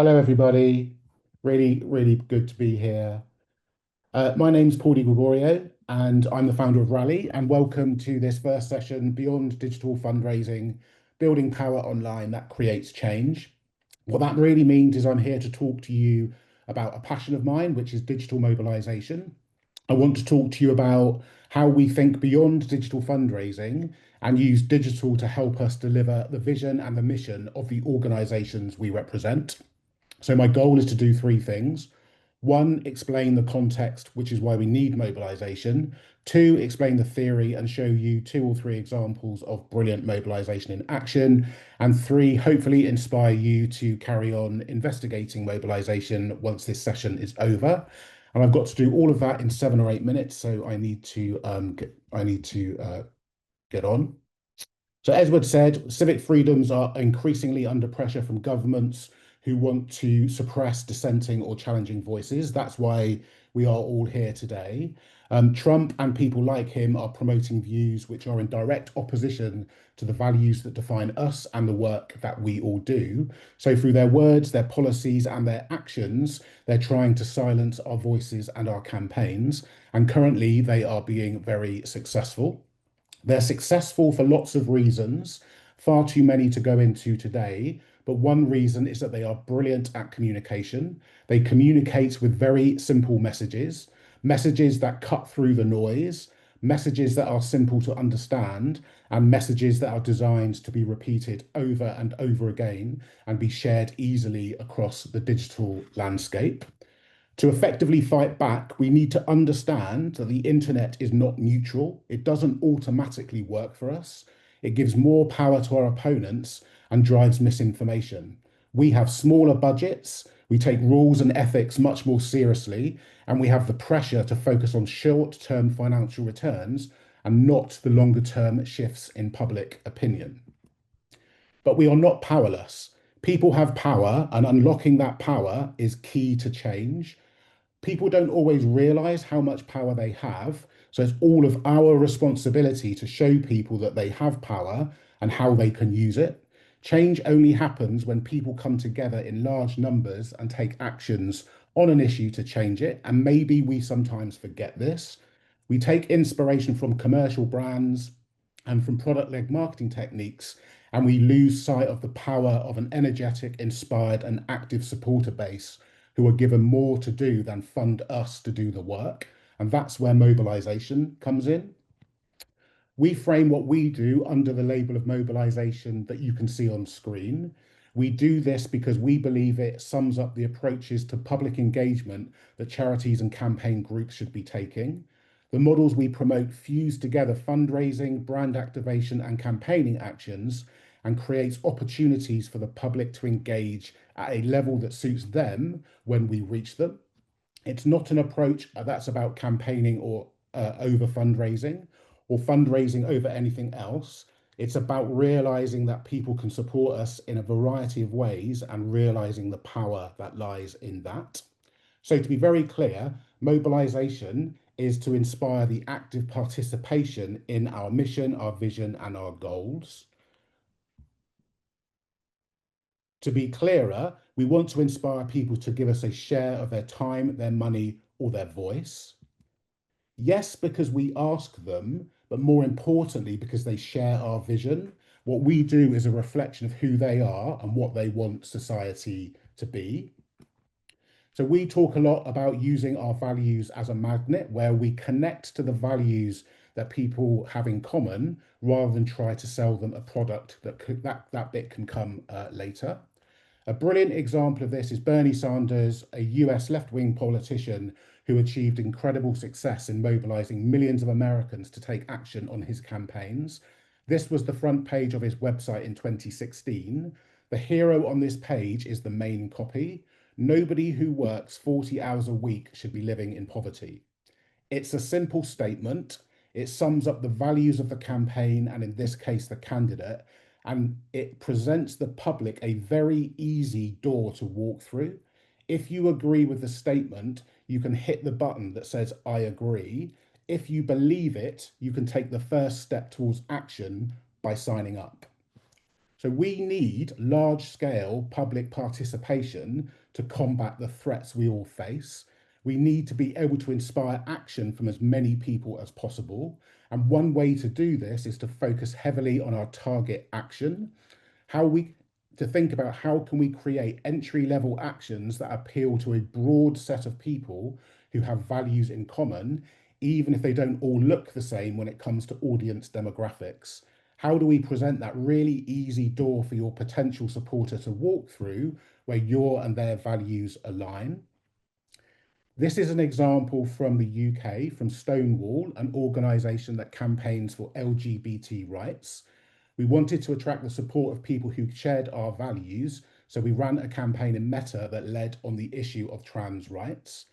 Hello, everybody. Really, really good to be here. My name's Gregorio, and I'm the founder of Rally. And welcome to this first session, Beyond Digital Fundraising, Building Power Online that Creates Change. What that really means is I'm here to talk to you about a passion of mine, which is digital mobilization. I want to talk to you about how we think beyond digital fundraising and use digital to help us deliver the vision and the mission of the organizations we represent. So my goal is to do three things. One, explain the context, which is why we need mobilization. Two, explain the theory and show you two or three examples of brilliant mobilization in action. And three, hopefully inspire you to carry on investigating mobilization once this session is over. And I've got to do all of that in 7 or 8 minutes, so I need to get on. So Edward said, civic freedoms are increasingly under pressure from governments who want to suppress dissenting or challenging voices. That's why we are all here today. Trump and people like him are promoting views which are in direct opposition to the values that define us and the work that we all do. So through their words, their policies, and their actions, they're trying to silence our voices and our campaigns. And currently, they are being very successful. They're successful for lots of reasons, far too many to go into today. But one reason is that they are brilliant at communication. They communicate with very simple messages, messages that cut through the noise, messages that are simple to understand, and messages that are designed to be repeated over and over again and be shared easily across the digital landscape. To effectively fight back, we need to understand that the internet is not neutral. It doesn't automatically work for us. It gives more power to our opponents and drives misinformation. We have smaller budgets, we take rules and ethics much more seriously, and we have the pressure to focus on short-term financial returns and not the longer-term shifts in public opinion. But we are not powerless. People have power, and unlocking that power is key to change. People don't always realize how much power they have. So it's all of our responsibility to show people that they have power and how they can use it. Change only happens when people come together in large numbers and take actions on an issue to change it. And maybe we sometimes forget this. We take inspiration from commercial brands and from product-led marketing techniques, and we lose sight of the power of an energetic, inspired, and active supporter base who are given more to do than fund us to do the work. And that's where mobilization comes in. We frame what we do under the label of mobilization that you can see on screen. We do this because we believe it sums up the approaches to public engagement that charities and campaign groups should be taking. The models we promote fuse together fundraising, brand activation, and campaigning actions and creates opportunities for the public to engage at a level that suits them when we reach them. It's not an approach that's about campaigning or over fundraising or fundraising over anything else. It's about realizing that people can support us in a variety of ways and realizing the power that lies in that. So, to be very clear, mobilization is to inspire the active participation in our mission, our vision, and our goals. To be clearer, we want to inspire people to give us a share of their time, their money, or their voice. Yes, because we ask them, but more importantly, because they share our vision. What we do is a reflection of who they are and what they want society to be. So we talk a lot about using our values as a magnet where we connect to the values that people have in common rather than try to sell them a product that bit can come later. A brilliant example of this is Bernie Sanders, a US left-wing politician who achieved incredible success in mobilizing millions of Americans to take action on his campaigns. This was the front page of his website in 2016. The hero on this page is the main copy. Nobody who works 40 hours a week should be living in poverty. It's a simple statement. It sums up the values of the campaign and, in this case, the candidate, and it presents the public a very easy door to walk through. If you agree with the statement, you can hit the button that says, I agree. If you believe it, you can take the first step towards action by signing up. So we need large-scale public participation to combat the threats we all face. We need to be able to inspire action from as many people as possible. And one way to do this is to focus heavily on our target action, how we to think about how can we create entry level actions that appeal to a broad set of people who have values in common, even if they don't all look the same when it comes to audience demographics. How do we present that really easy door for your potential supporter to walk through where your and their values align? This is an example from the UK, from Stonewall, an organisation that campaigns for LGBT rights. We wanted to attract the support of people who shared our values, so we ran a campaign in Meta that led on the issue of trans rights.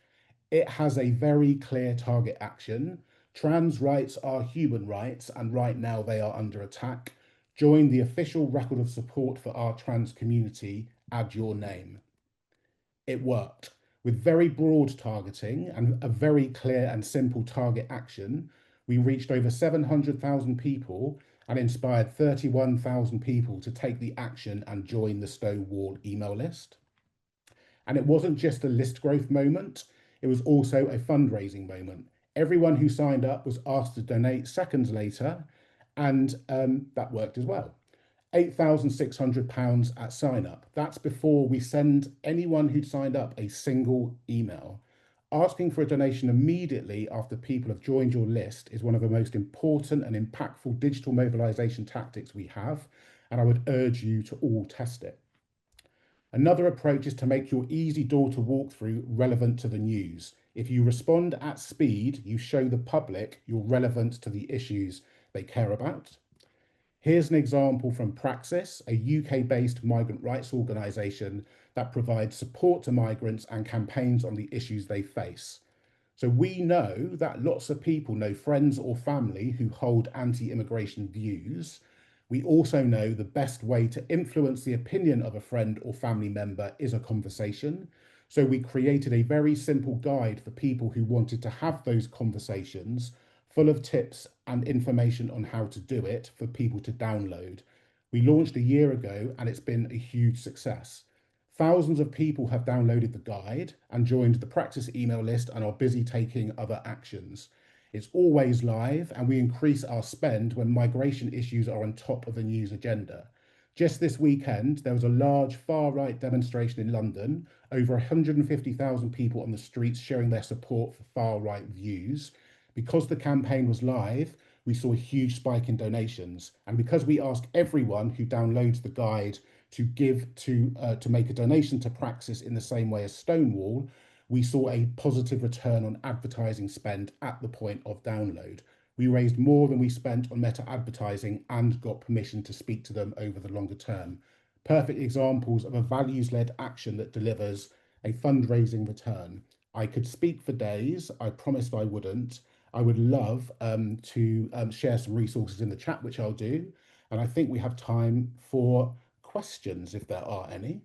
It has a very clear target action. Trans rights are human rights, and right now they are under attack. Join the official record of support for our trans community. Add your name. It worked. With very broad targeting and a very clear and simple target action, we reached over 700,000 people and inspired 31,000 people to take the action and join the Stonewall email list. And it wasn't just a list growth moment, it was also a fundraising moment. Everyone who signed up was asked to donate seconds later, and that worked as well. £8,600 at sign up. That's before we send anyone who'd signed up a single email. Asking for a donation immediately after people have joined your list is one of the most important and impactful digital mobilization tactics we have, and I would urge you to all test it. Another approach is to make your easy door to walk through relevant to the news. If you respond at speed, you show the public you're relevant to the issues they care about. Here's an example from Praxis, a UK-based migrant rights organisation that provides support to migrants and campaigns on the issues they face. So we know that lots of people know friends or family who hold anti-immigration views. We also know the best way to influence the opinion of a friend or family member is a conversation. So we created a very simple guide for people who wanted to have those conversations, full of tips and information on how to do it for people to download. We launched a year ago and it's been a huge success. Thousands of people have downloaded the guide and joined the Praxis email list and are busy taking other actions. It's always live, and we increase our spend when migration issues are on top of the news agenda. Just this weekend, there was a large far-right demonstration in London, over 150,000 people on the streets showing their support for far-right views. Because the campaign was live, we saw a huge spike in donations. And because we ask everyone who downloads the guide to give to make a donation to Praxis in the same way as Stonewall, we saw a positive return on advertising spend at the point of download. We raised more than we spent on Meta advertising and got permission to speak to them over the longer term. Perfect examples of a values-led action that delivers a fundraising return. I could speak for days. I promised I wouldn't. I would love to share some resources in the chat, which I'll do. And I think we have time for questions if there are any.